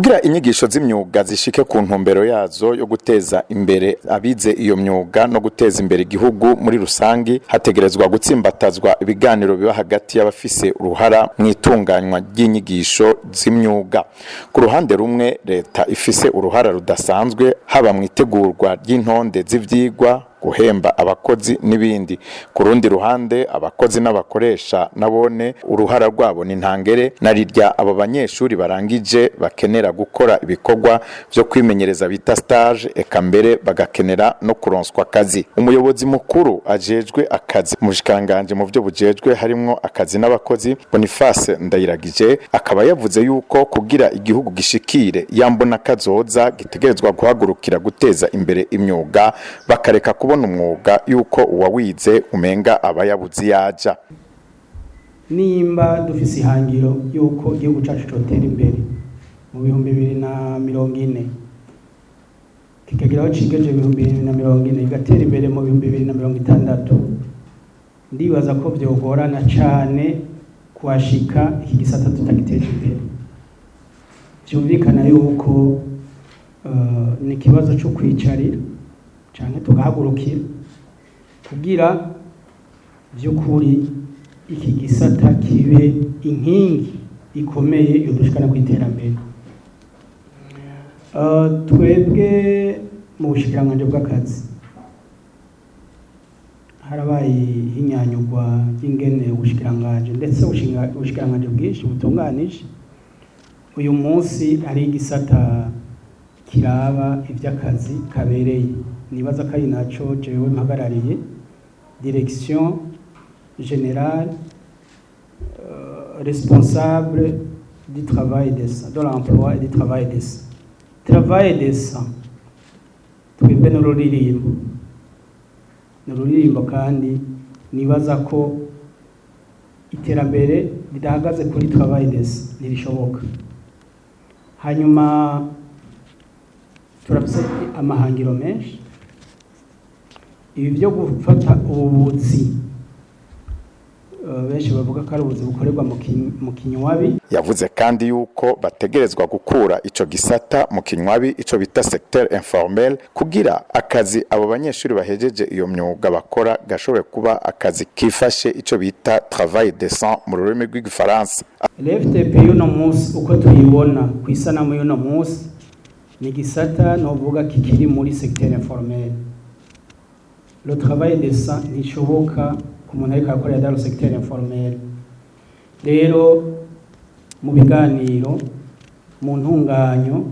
kugira inyigisho z'imyuga zishike ku ntumbero yazo yo guteza imbere abize iyo myuga no guteza imbere igihugu muri rusangi, hategerezwa gutsimbatazwa ibiganiro biba hagati y'abafise uruhara mu itunganywa ry'inyigisho z'imyuga. Ku ruhande rumwe, leta ifise uruhara rudasanzwe haba mu itegurwa ry'intonde z'ivyigwa, guhemba abakozi n'ibindi. Ku rundi ruhande, abakozi n'abakoresha nabone uruhara rwabo ni ntangere, narirya abo banyeshuri barangije bakenera gukora ibikorwa vyo kwimenyereza bita stage, eka mbere bagakenera no kuronswa akazi. Umuyobozi mukuru ajejwe akazi mu bushikiranganje mu vyo bujejwe harimwo akazi n'abakozi, Boniface Ndayiragije, akaba yavuze yuko kugira igihugu gishikire yambona kazoza gitegerezwa guhagurukira guteza imbere imyuga, bakareka kubona umwuga yuko uwawize umenga abayabuzi yaja. Nimba dufise ihangiro yuko igihugu cacu cotera imbere mu 2040 kikageraho cigeje 2040 igatera imbere mu 2060, ndibaza ko vyogorana cane kuhashika iki gisata tutagiteje imbere. Vyumvikana yuko ni ikibazo cyo kwicarira canke tugahagurukira kugira vy'ukuri iki gisata kibe inkingi ikomeye yodushikana kwiterambere. Twebwe mu bushikiranganje bw'akazi harabaye hinyanyugwa y'ingene ubushikiranganje ndetse ubushikiranganje bwinshi butunganije. Uyu munsi ari igisata kiraba ivy'akazi kabereye, nibaza ko ari naco jewe mpagarariye, direction générale responsable du travail décent, de l'emploi et du travail décent. Travail décent twebwe n'ururirimbo kandi nibaza ko iterambere ridahagaze kuri travail décent ntirishoboka. Hanyuma turafise amahangiro menshi, ibi byo gufata ubuvuzi benshi bavuga ko ari ubuvuzi bukorerwa mu kinywabi. Yavuze kandi yuko bategerezwa gukura ico gisata mu kinywabi, ico bita secteur informel, kugira akazi abo banyeshuri bahejeje iyo myuga bakora gashobore kuba akazi kifashe, ico bita travail décent mu rurimi rw'igifaransa. LFTP y'uno munsi uko tuyibona kwisanamu y'uno munsi ni gisata novuga kikiri muri secteur informel. Le travail décent nishoboka ku muntu ariko akorera dans le secteur informel. Rero mu biganiro, mu ntunganyo,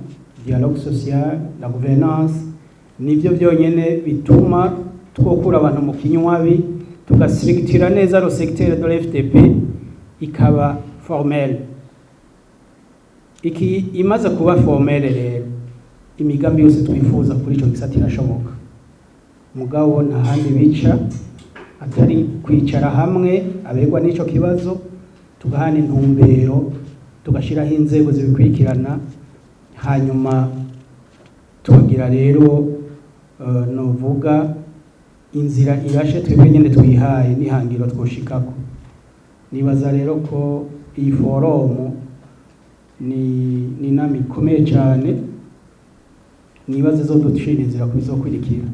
dialogue social, la gouvernance, nivyo byonyene bituma twokura abantu mu kinywabi tugastructura neza le secteur de l'FTP ikaba formel. Iki imaze kuba formel rero imigambi yose twifuza kuri ico gisata irashoboka. Mugabo nta handi bica atari kwicara hamwe abegwa n'ico kibazo, tugahana intumbero, tugashiraho inzego zibikurikirana, hanyuma tukagira rero novuga inzira irashe twebwe nyene twihaye n'ihangiro twoshikako. Nibaza rero ko iyi forum ni inama ikomeye cyane, nibaza zodushira inzira kubizokurikira.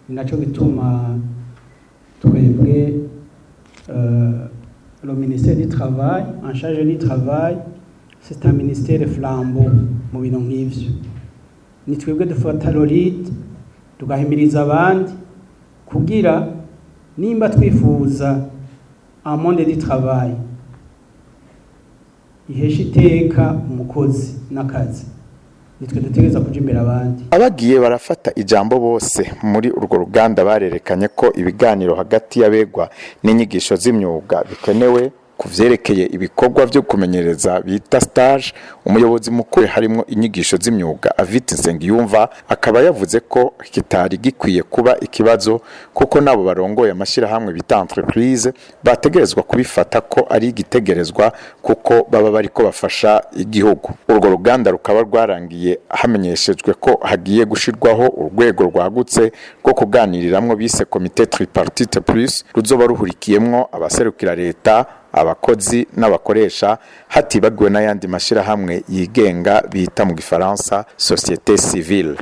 Ni naco gituma twebwe le ministère du travail en charge du travail, c'est un ministère flambeau mu bintu nk'ivyo. Ni twebwe dufata lorite tugahimiriza abandi kugira nimba twifuza un monde du travail ihesha iteka umukozi n'akazi, nitwe dutegereza kuja imbere abandi. Abagiye barafata ijambo bose muri urwo ruganda barerekanye ko ibiganiro hagati y'abegwa n'inyigisho z'imyuga bikenewe kuvyerekeye ibikorwa vyo kumenyereza bita stage. Umuyobozi mukuru harimo inyigisho z'imyuga Avite Nsengiyumva akaba yavuze ko kitari gikwiye kuba ikibazo, kuko nabo barongoye amashirahamwe bita entreprise bategerezwa kubifata ko ari igitegerezwa, kuko baba bariko bafasha igihugu. Urwo ruganda rukaba rwarangiye hamenyeshejwe ko hagiye gushirwaho urwego rwagutse rwo kuganiriramwo bise Comité Tripartite Plus, ruzoba ruhurikiyemwo abaserukira leta, abakozi n'abakoresha hatibagiwe n'ayandi mashirahamwe yigenga bita mu gifaransa société civile.